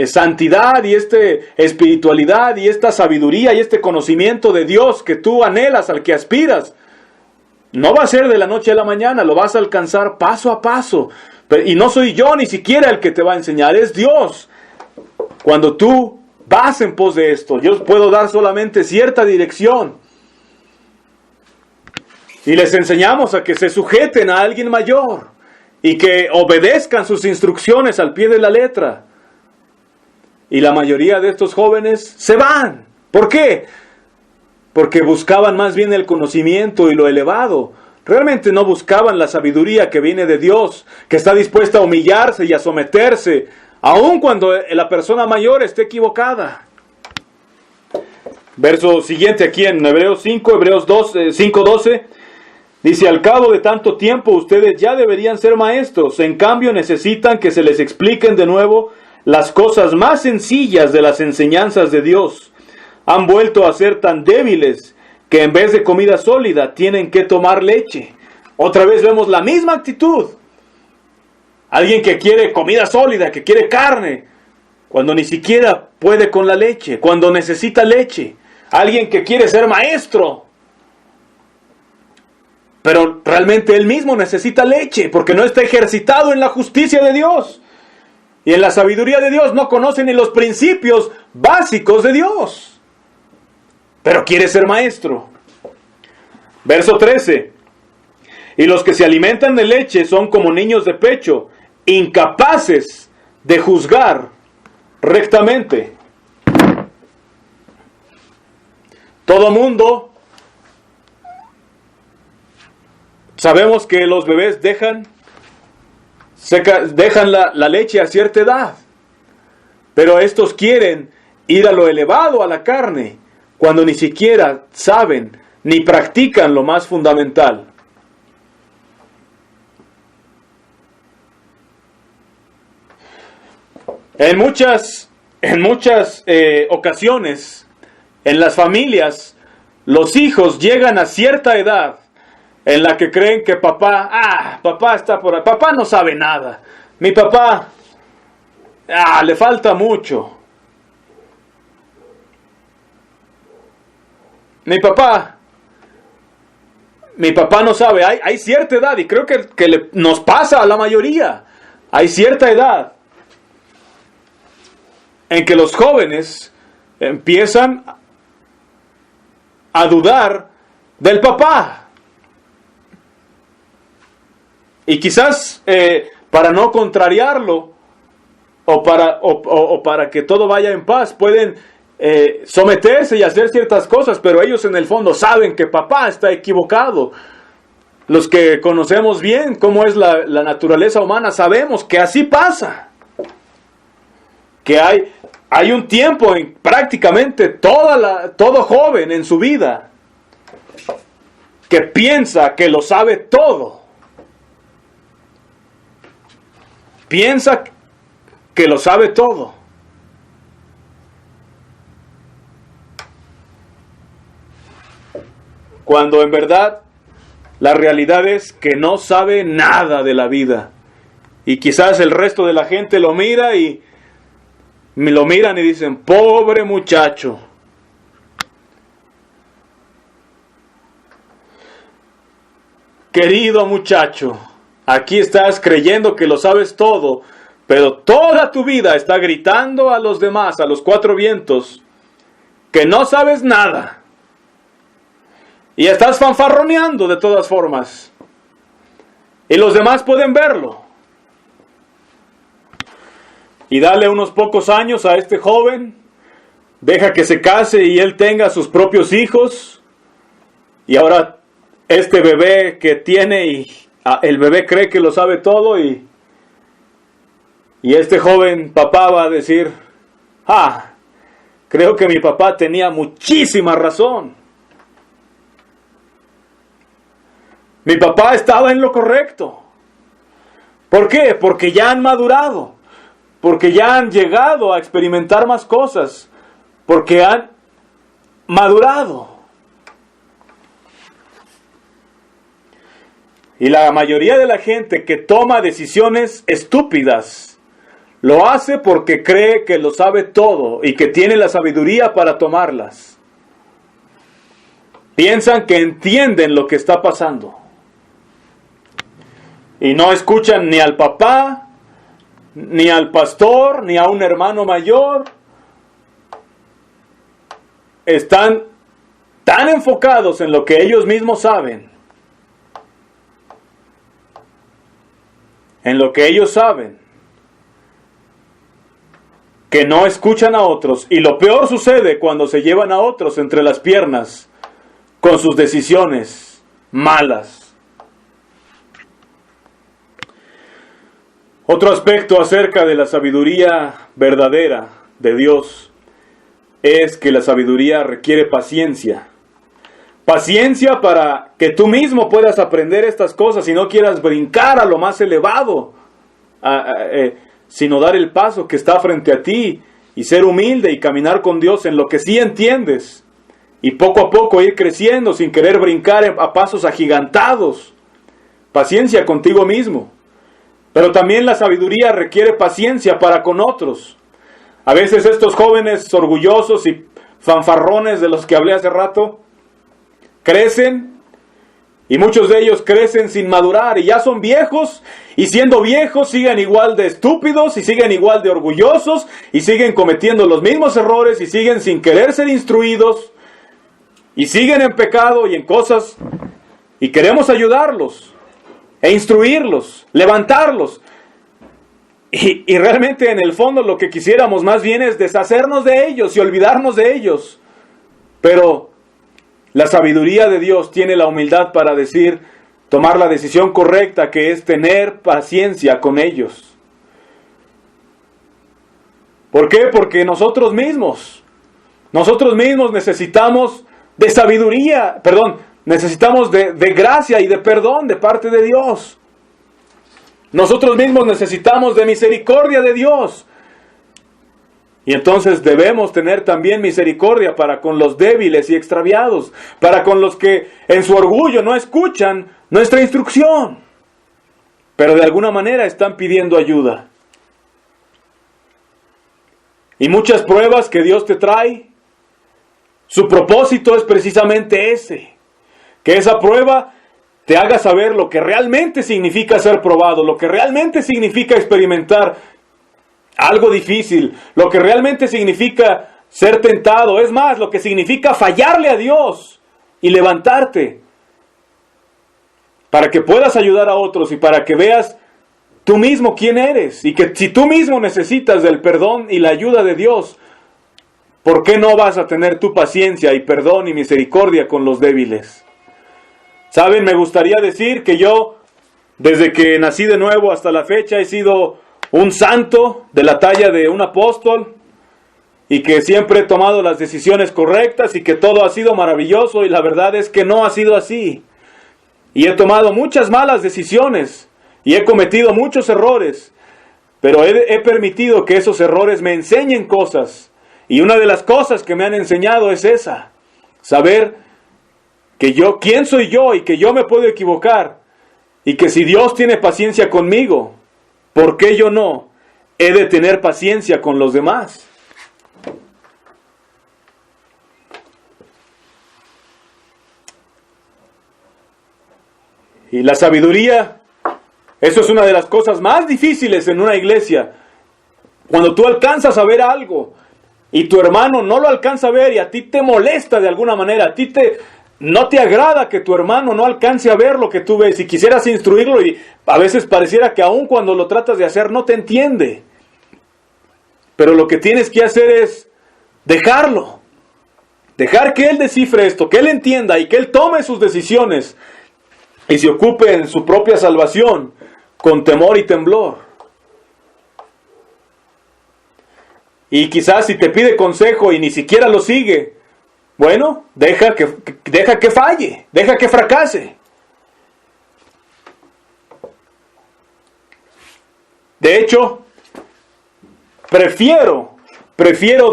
santidad y esta espiritualidad y esta sabiduría y este conocimiento de Dios que tú anhelas, al que aspiras, no va a ser de la noche a la mañana, lo vas a alcanzar paso a paso. Y no soy yo ni siquiera el que te va a enseñar, es Dios. Cuando tú vas en pos de esto, yo puedo dar solamente cierta dirección. Y les enseñamos a que se sujeten a alguien mayor y que obedezcan sus instrucciones al pie de la letra. Y la mayoría de estos jóvenes se van. ¿Por qué? Porque buscaban más bien el conocimiento y lo elevado. Realmente no buscaban la sabiduría que viene de Dios, que está dispuesta a humillarse y a someterse, aun cuando la persona mayor esté equivocada. Verso siguiente aquí en Hebreos 5:12. Dice: al cabo de tanto tiempo ustedes ya deberían ser maestros, en cambio necesitan que se les expliquen de nuevo las cosas más sencillas de las enseñanzas de Dios. Han vuelto a ser tan débiles que en vez de comida sólida tienen que tomar leche. Otra vez vemos la misma actitud. Alguien que quiere comida sólida, que quiere carne, cuando ni siquiera puede con la leche, cuando necesita leche. Alguien que quiere ser maestro, pero realmente él mismo necesita leche, porque no está ejercitado en la justicia de Dios. Y en la sabiduría de Dios no conoce ni los principios básicos de Dios. Pero quiere ser maestro. Verso 13. Y los que se alimentan de leche son como niños de pecho, incapaces de juzgar rectamente. Todo mundo sabemos que los bebés dejan la leche a cierta edad, pero estos quieren ir a lo elevado, a la carne, cuando ni siquiera saben ni practican lo más fundamental. En muchas ocasiones, en las familias, los hijos llegan a cierta edad en la que creen que papá está por ahí, papá no sabe nada, mi papá, le falta mucho, mi papá no sabe. Hay cierta edad, y creo que nos pasa a la mayoría, hay cierta edad en que los jóvenes empiezan a dudar del papá. Y quizás para no contrariarlo o para que todo vaya en paz, pueden someterse y hacer ciertas cosas, pero ellos en el fondo saben que papá está equivocado. Los que conocemos bien cómo es la naturaleza humana, sabemos que así pasa. Que hay un tiempo en prácticamente todo joven en su vida que piensa que lo sabe todo. Piensa que lo sabe todo. Cuando en verdad la realidad es que no sabe nada de la vida. Y quizás el resto de la gente lo mira y lo miran y dicen, pobre muchacho. Querido muchacho, aquí estás creyendo que lo sabes todo, pero toda tu vida está gritando a los demás, a los cuatro vientos, que no sabes nada. Y estás fanfarroneando de todas formas. Y los demás pueden verlo. Y dale unos pocos años a este joven, deja que se case y él tenga sus propios hijos. Y ahora este bebé que tiene, y el bebé cree que lo sabe todo, y este joven papá va a decir, creo que mi papá tenía muchísima razón. Mi papá estaba en lo correcto. ¿Por qué? Porque ya han madurado. Porque ya han llegado a experimentar más cosas. Porque han madurado. Y la mayoría de la gente que toma decisiones estúpidas lo hace porque cree que lo sabe todo y que tiene la sabiduría para tomarlas. Piensan que entienden lo que está pasando. Y no escuchan ni al papá, ni al pastor, ni a un hermano mayor. Están tan enfocados en lo que ellos mismos saben. En lo que ellos saben. Que no escuchan a otros. Y lo peor sucede cuando se llevan a otros entre las piernas con sus decisiones malas. Otro aspecto acerca de la sabiduría verdadera de Dios es que la sabiduría requiere paciencia. Paciencia para que tú mismo puedas aprender estas cosas y no quieras brincar a lo más elevado, sino dar el paso que está frente a ti y ser humilde y caminar con Dios en lo que sí entiendes. Y poco a poco ir creciendo sin querer brincar a pasos agigantados. Paciencia contigo mismo. Pero también la sabiduría requiere paciencia para con otros. A veces estos jóvenes orgullosos y fanfarrones de los que hablé hace rato, crecen, y muchos de ellos crecen sin madurar, y ya son viejos, y siendo viejos siguen igual de estúpidos, y siguen igual de orgullosos, y siguen cometiendo los mismos errores, y siguen sin querer ser instruidos, y siguen en pecado y en cosas, y queremos ayudarlos e instruirlos, levantarlos. Y realmente en el fondo lo que quisiéramos más bien es deshacernos de ellos y olvidarnos de ellos. Pero la sabiduría de Dios tiene la humildad para tomar la decisión correcta, que es tener paciencia con ellos. ¿Por qué? Porque nosotros mismos necesitamos de sabiduría, necesitamos de gracia y de perdón de parte de Dios. Nosotros mismos necesitamos de misericordia de Dios. Y entonces debemos tener también misericordia para con los débiles y extraviados, para con los que en su orgullo no escuchan nuestra instrucción, pero de alguna manera están pidiendo ayuda. Y muchas pruebas que Dios te trae, su propósito es precisamente ese, que esa prueba te haga saber lo que realmente significa ser probado, lo que realmente significa experimentar algo difícil, lo que realmente significa ser tentado, es más, lo que significa fallarle a Dios y levantarte, para que puedas ayudar a otros y para que veas tú mismo quién eres, y que si tú mismo necesitas del perdón y la ayuda de Dios, ¿por qué no vas a tener tu paciencia y perdón y misericordia con los débiles? Saben, me gustaría decir que yo, desde que nací de nuevo hasta la fecha, he sido un santo de la talla de un apóstol, y que siempre he tomado las decisiones correctas y que todo ha sido maravilloso, y la verdad es que no ha sido así. Y he tomado muchas malas decisiones y he cometido muchos errores, pero he permitido que esos errores me enseñen cosas, y una de las cosas que me han enseñado es esa: saber que yo, quién soy yo, y que yo me puedo equivocar, y que si Dios tiene paciencia conmigo, ¿por qué yo no he de tener paciencia con los demás? Y la sabiduría, eso es una de las cosas más difíciles en una iglesia. Cuando tú alcanzas a ver algo y tu hermano no lo alcanza a ver, y a ti te molesta de alguna manera, no te agrada que tu hermano no alcance a ver lo que tú ves, y quisieras instruirlo, y a veces pareciera que aun cuando lo tratas de hacer no te entiende. Pero lo que tienes que hacer es dejarlo. Dejar que él descifre esto, que él entienda y que él tome sus decisiones y se ocupe en su propia salvación con temor y temblor. Y quizás si te pide consejo y ni siquiera lo sigue, bueno, deja que falle, deja que fracase. De hecho, prefiero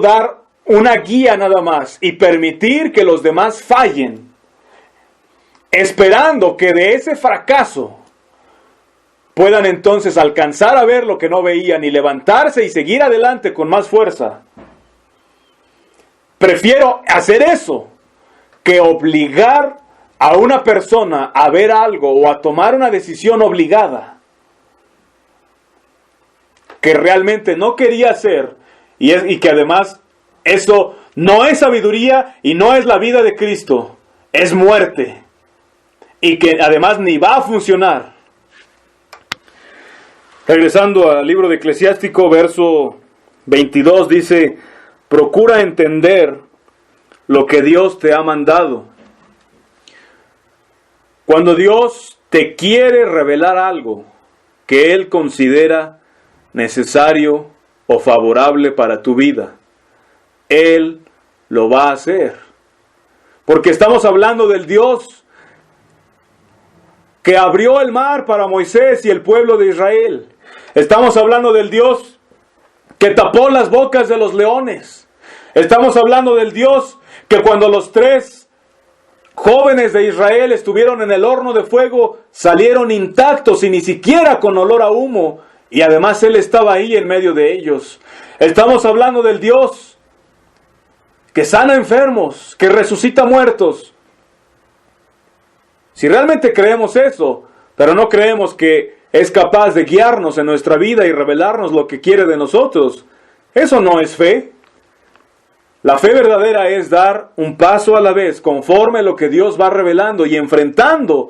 dar una guía nada más y permitir que los demás fallen, esperando que de ese fracaso puedan entonces alcanzar a ver lo que no veían y levantarse y seguir adelante con más fuerza. Prefiero hacer eso que obligar a una persona a ver algo o a tomar una decisión obligada que realmente no quería hacer, y que además eso no es sabiduría y no es la vida de Cristo, es muerte, y que además ni va a funcionar. Regresando al libro de Eclesiástico, verso 22 dice: procura entender lo que Dios te ha mandado. Cuando Dios te quiere revelar algo que Él considera necesario o favorable para tu vida, Él lo va a hacer. Porque estamos hablando del Dios que abrió el mar para Moisés y el pueblo de Israel. Estamos hablando del Dios que tapó las bocas de los leones. Estamos hablando del Dios que cuando los 3 jóvenes de Israel estuvieron en el horno de fuego, salieron intactos y ni siquiera con olor a humo, y además Él estaba ahí en medio de ellos. Estamos hablando del Dios que sana enfermos, que resucita muertos. Si realmente creemos eso, pero no creemos que es capaz de guiarnos en nuestra vida y revelarnos lo que quiere de nosotros, eso no es fe. La fe verdadera es dar un paso a la vez conforme a lo que Dios va revelando y enfrentando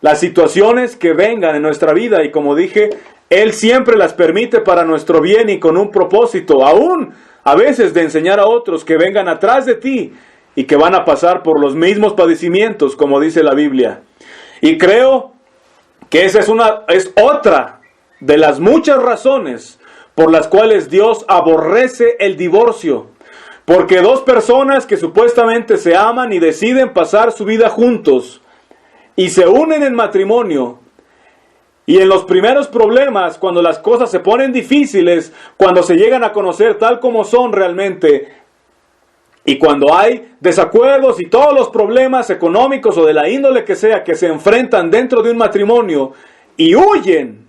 las situaciones que vengan en nuestra vida. Y como dije, Él siempre las permite para nuestro bien y con un propósito, aún a veces de enseñar a otros que vengan atrás de ti y que van a pasar por los mismos padecimientos, como dice la Biblia. Y creo que esa es otra de las muchas razones por las cuales Dios aborrece el divorcio. Porque 2 personas que supuestamente se aman y deciden pasar su vida juntos y se unen en matrimonio, Y en los primeros problemas, cuando las cosas se ponen difíciles, cuando se llegan a conocer tal como son realmente, y cuando hay desacuerdos y todos los problemas económicos o de la índole que sea que se enfrentan dentro de un matrimonio y huyen,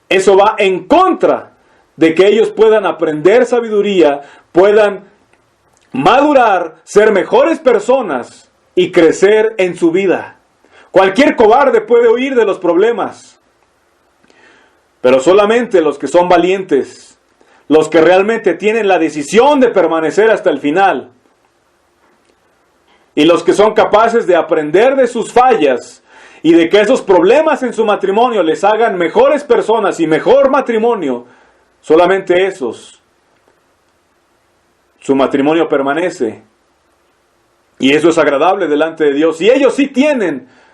eso va en contra de que ellos puedan aprender sabiduría, puedan madurar, ser mejores personas y crecer en su vida. Cualquier cobarde puede huir de los problemas, pero solamente los que son valientes, los que realmente tienen la decisión de permanecer hasta el final, y los que son capaces de aprender de sus fallas y de que esos problemas en su matrimonio les hagan mejores personas y mejor matrimonio, solamente esos, su matrimonio permanece. Y eso es agradable delante de Dios. Y ellos sí tienen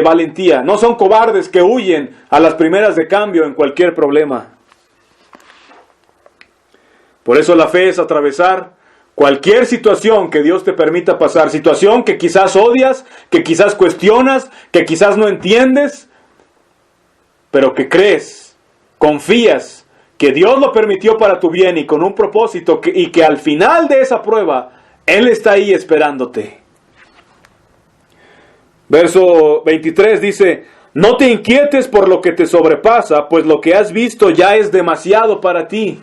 valentía. No son cobardes que huyen a las primeras de cambio en cualquier problema. Por eso la fe es atravesar cualquier situación que Dios te permita pasar. Situación que quizás odias, que quizás cuestionas, que quizás no entiendes, pero que crees, confías que Dios lo permitió para tu bien y con un propósito, y que al final de esa prueba Él está ahí esperándote. Verso 23 dice: no te inquietes por lo que te sobrepasa, pues lo que has visto ya es demasiado para ti.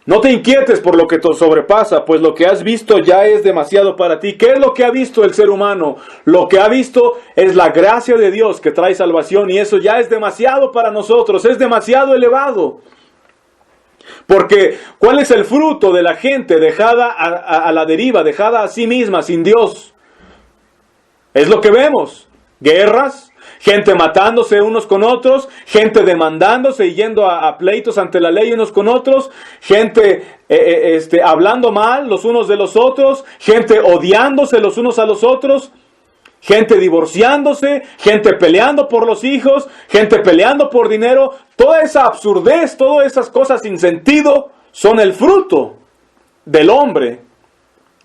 No te inquietes por lo que te sobrepasa, pues lo que has visto ya es demasiado para ti. ¿Qué es lo que ha visto el ser humano? Lo que ha visto es la gracia de Dios que trae salvación, y eso ya es demasiado para nosotros, es demasiado elevado. Porque ¿cuál es el fruto de la gente dejada a la deriva, dejada a sí misma, sin Dios? Es lo que vemos: guerras, gente matándose unos con otros, gente demandándose y yendo a pleitos ante la ley unos con otros, gente hablando mal los unos de los otros, gente odiándose los unos a los otros, gente divorciándose, gente peleando por los hijos, gente peleando por dinero. Toda esa absurdez, todas esas cosas sin sentido son el fruto del hombre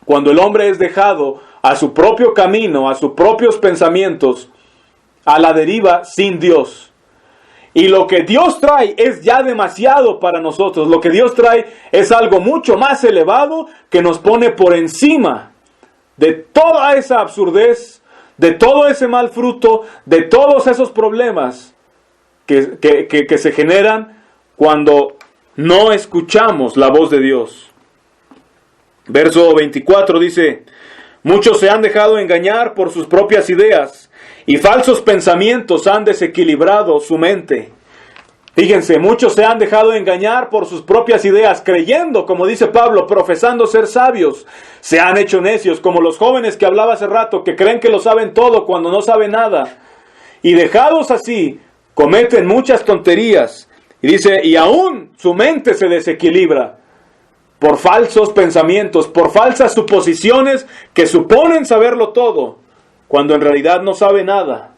cuando el hombre es dejado a su propio camino, a sus propios pensamientos, a la deriva sin Dios. Y lo que Dios trae es ya demasiado para nosotros. Lo que Dios trae es algo mucho más elevado que nos pone por encima de toda esa absurdez, de todo ese mal fruto, de todos esos problemas que se generan cuando no escuchamos la voz de Dios. Verso 24 dice: muchos se han dejado engañar por sus propias ideas, y falsos pensamientos han desequilibrado su mente. Fíjense, muchos se han dejado engañar por sus propias ideas, creyendo, como dice Pablo, profesando ser sabios. Se han hecho necios, como los jóvenes que hablaba hace rato, que creen que lo saben todo cuando no saben nada. Y dejados así, cometen muchas tonterías. Y dice, y aún su mente se desequilibra por falsos pensamientos, por falsas suposiciones que suponen saberlo todo, cuando en realidad no sabe nada.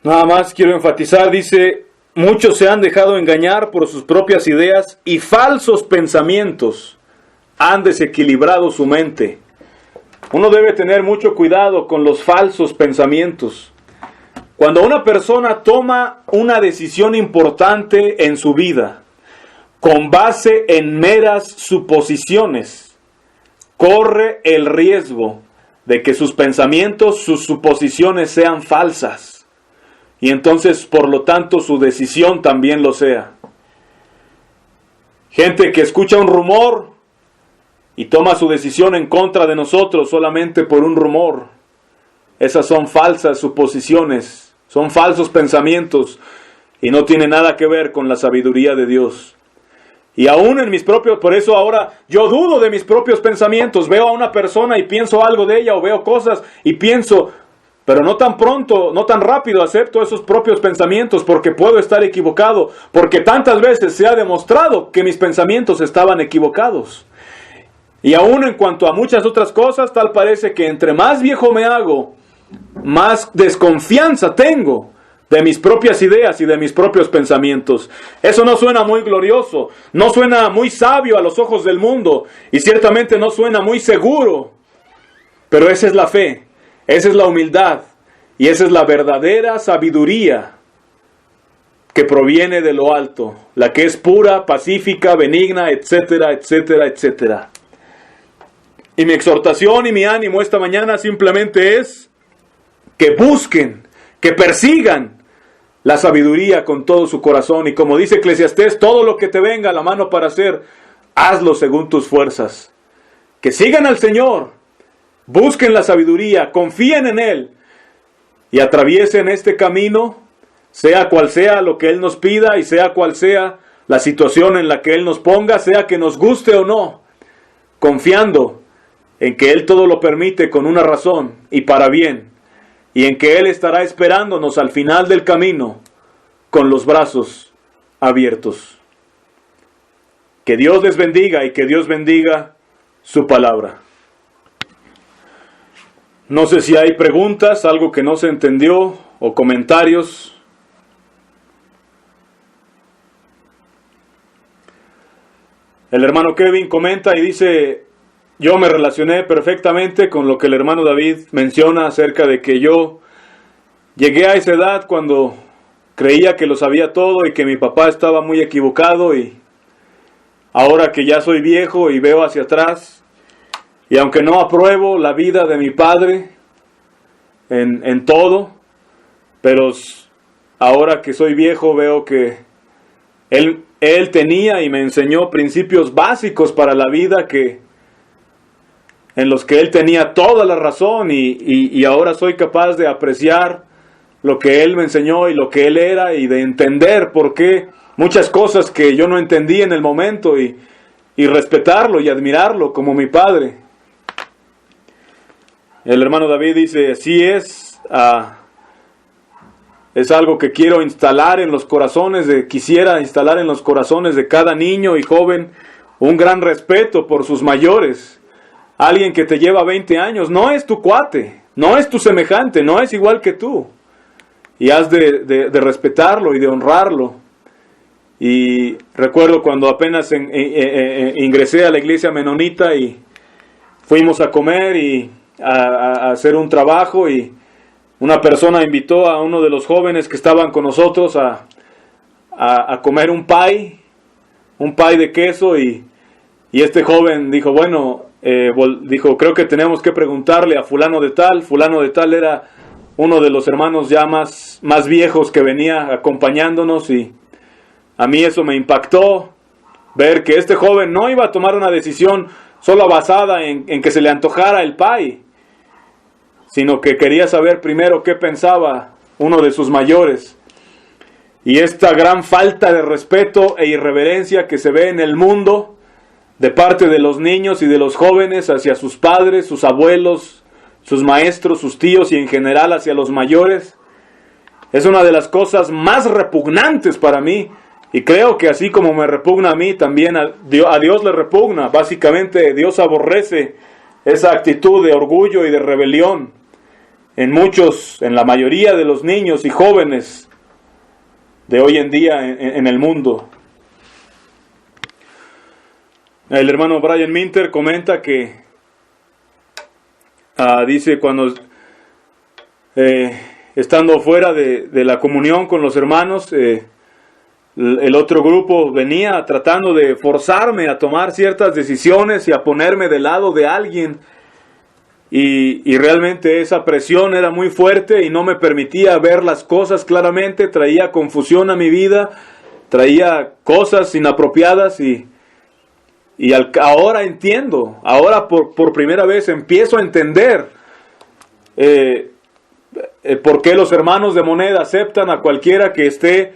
Nada más quiero enfatizar, dice, muchos se han dejado engañar por sus propias ideas y falsos pensamientos han desequilibrado su mente. Uno debe tener mucho cuidado con los falsos pensamientos. Cuando una persona toma una decisión importante en su vida, con base en meras suposiciones, corre el riesgo de que sus pensamientos, sus suposiciones sean falsas. Y entonces, por lo tanto, su decisión también lo sea. Gente que escucha un rumor y toma su decisión en contra de nosotros solamente por un rumor. Esas son falsas suposiciones, son falsos pensamientos y no tiene nada que ver con la sabiduría de Dios. Y aún en mis propios, por eso ahora yo dudo de mis propios pensamientos. Veo a una persona y pienso algo de ella, o veo cosas y pienso, pero no tan pronto, no tan rápido acepto esos propios pensamientos, porque puedo estar equivocado, porque tantas veces se ha demostrado que mis pensamientos estaban equivocados. Y aún en cuanto a muchas otras cosas, tal parece que entre más viejo me hago, más desconfianza tengo de mis propias ideas y de mis propios pensamientos. Eso no suena muy glorioso, no suena muy sabio a los ojos del mundo y ciertamente no suena muy seguro. Pero esa es la fe, esa es la humildad y esa es la verdadera sabiduría que proviene de lo alto, la que es pura, pacífica, benigna, etcétera, etcétera, etcétera. Y mi exhortación y mi ánimo esta mañana simplemente es que busquen, que persigan la sabiduría con todo su corazón. Y como dice Eclesiastés, todo lo que te venga a la mano para hacer, hazlo según tus fuerzas. Que sigan al Señor, busquen la sabiduría, confíen en Él y atraviesen este camino, sea cual sea lo que Él nos pida y sea cual sea la situación en la que Él nos ponga, sea que nos guste o no, confiando en que Él todo lo permite con una razón y para bien, y en que Él estará esperándonos al final del camino con los brazos abiertos. Que Dios les bendiga y que Dios bendiga su palabra. No sé si hay preguntas, algo que no se entendió o comentarios. El hermano Kevin comenta y dice: yo me relacioné perfectamente con lo que el hermano David menciona acerca de que yo llegué a esa edad cuando creía que lo sabía todo y que mi papá estaba muy equivocado, y ahora que ya soy viejo y veo hacia atrás, y aunque no apruebo la vida de mi padre en todo, pero ahora que soy viejo veo que él tenía y me enseñó principios básicos para la vida en los que él tenía toda la razón, y ahora soy capaz de apreciar lo que él me enseñó y lo que él era, y de entender por qué muchas cosas que yo no entendí en el momento, y respetarlo y admirarlo como mi padre. El hermano David dice: sí es algo que quiero instalar en los corazones, quisiera instalar en los corazones de cada niño y joven un gran respeto por sus mayores. Alguien que te lleva 20 años no es tu cuate, no es tu semejante, no es igual que tú. Y has de respetarlo y de honrarlo. Y recuerdo cuando apenas ingresé a la iglesia menonita y fuimos a comer y a hacer un trabajo, y una persona invitó a uno de los jóvenes que estaban con nosotros a comer un pie de queso, y este joven dijo, bueno, dijo, creo que tenemos que preguntarle a fulano de tal. Fulano de tal era uno de los hermanos ya más viejos que venía acompañándonos, y a mí eso me impactó, ver que este joven no iba a tomar una decisión solo basada en que se le antojara el pie, sino que quería saber primero qué pensaba uno de sus mayores. Y esta gran falta de respeto e irreverencia que se ve en el mundo de parte de los niños y de los jóvenes hacia sus padres, sus abuelos, sus maestros, sus tíos y en general hacia los mayores, es una de las cosas más repugnantes para mí. Y creo que así como me repugna a mí, también a Dios le repugna. Básicamente Dios aborrece esa actitud de orgullo y de rebelión en la mayoría de los niños y jóvenes de hoy en día en el mundo. El hermano Brian Minter comenta que dice cuando estando fuera de la comunión con los hermanos, el otro grupo venía tratando de forzarme a tomar ciertas decisiones y a ponerme del lado de alguien, y realmente esa presión era muy fuerte y no me permitía ver las cosas claramente, traía confusión a mi vida, traía cosas inapropiadas, y ahora entiendo, ahora por primera vez empiezo a entender por qué los hermanos de Moneda aceptan a cualquiera que esté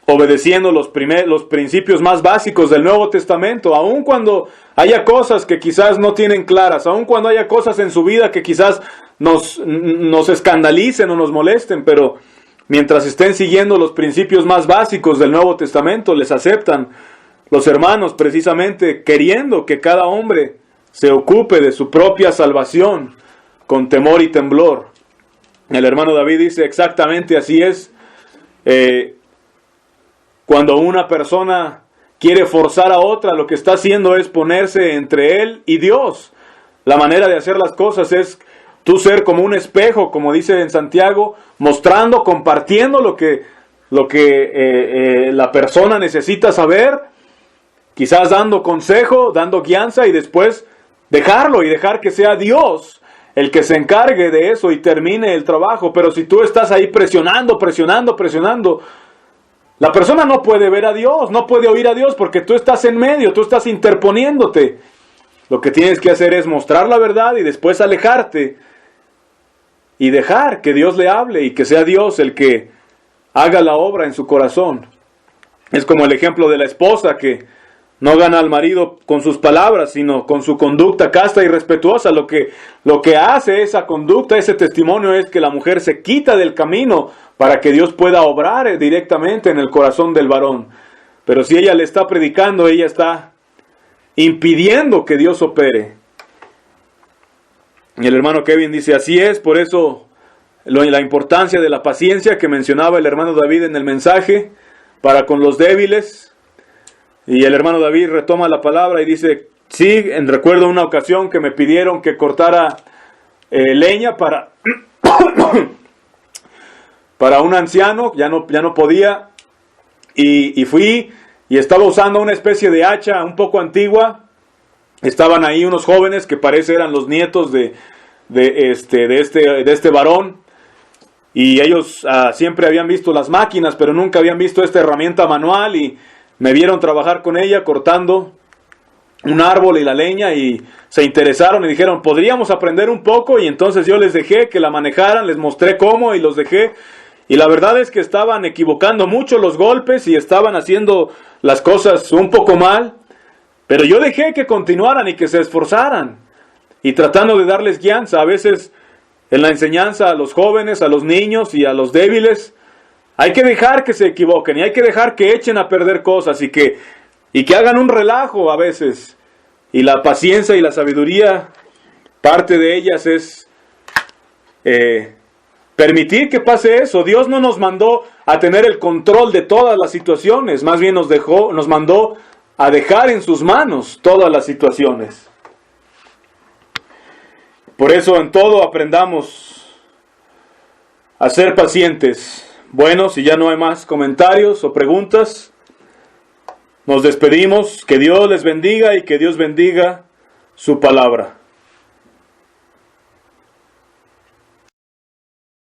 obedeciendo los principios más básicos del Nuevo Testamento, aun cuando haya cosas que quizás no tienen claras, aun cuando haya cosas en su vida que quizás nos escandalicen o nos molesten, pero mientras estén siguiendo los principios más básicos del Nuevo Testamento, les aceptan los hermanos, precisamente queriendo que cada hombre se ocupe de su propia salvación con temor y temblor. El hermano David dice exactamente así es. Cuando una persona quiere forzar a otra, lo que está haciendo es ponerse entre él y Dios. La manera de hacer las cosas es tú ser como un espejo, como dice en Santiago, mostrando, compartiendo lo que la persona necesita saber, quizás dando consejo, dando guianza y después dejarlo y dejar que sea Dios el que se encargue de eso y termine el trabajo. Pero si tú estás ahí presionando, la persona no puede ver a Dios, no puede oír a Dios porque tú estás en medio, tú estás interponiéndote. Lo que tienes que hacer es mostrar la verdad y después alejarte y dejar que Dios le hable y que sea Dios el que haga la obra en su corazón. Es como el ejemplo de la esposa que no gana al marido con sus palabras, sino con su conducta casta y respetuosa. Lo que hace esa conducta, ese testimonio, es que la mujer se quita del camino para que Dios pueda obrar directamente en el corazón del varón. Pero si ella le está predicando, ella está impidiendo que Dios opere. Y el hermano Kevin dice, así es, por eso la importancia de la paciencia que mencionaba el hermano David en el mensaje, para con los débiles. Y el hermano David retoma la palabra y dice, sí, recuerdo una ocasión que me pidieron que cortara leña para un anciano, ya no podía, y fui y estaba usando una especie de hacha un poco antigua. Estaban ahí unos jóvenes que parece eran los nietos de este varón, y ellos siempre habían visto las máquinas, pero nunca habían visto esta herramienta manual, y me vieron trabajar con ella cortando un árbol y la leña, y se interesaron y dijeron, ¿podríamos aprender un poco? Y entonces yo les dejé que la manejaran, les mostré cómo y los dejé. Y la verdad es que estaban equivocando mucho los golpes y estaban haciendo las cosas un poco mal. Pero yo dejé que continuaran y que se esforzaran. Y tratando de darles guianza, a veces en la enseñanza a los jóvenes, a los niños y a los débiles, hay que dejar que se equivoquen y hay que dejar que echen a perder cosas y que hagan un relajo a veces. Y la paciencia y la sabiduría, parte de ellas es permitir que pase eso. Dios no nos mandó a tener el control de todas las situaciones, más bien nos mandó a dejar en sus manos todas las situaciones. Por eso en todo aprendamos a ser pacientes. Bueno, si ya no hay más comentarios o preguntas, nos despedimos. Que Dios les bendiga y que Dios bendiga su palabra.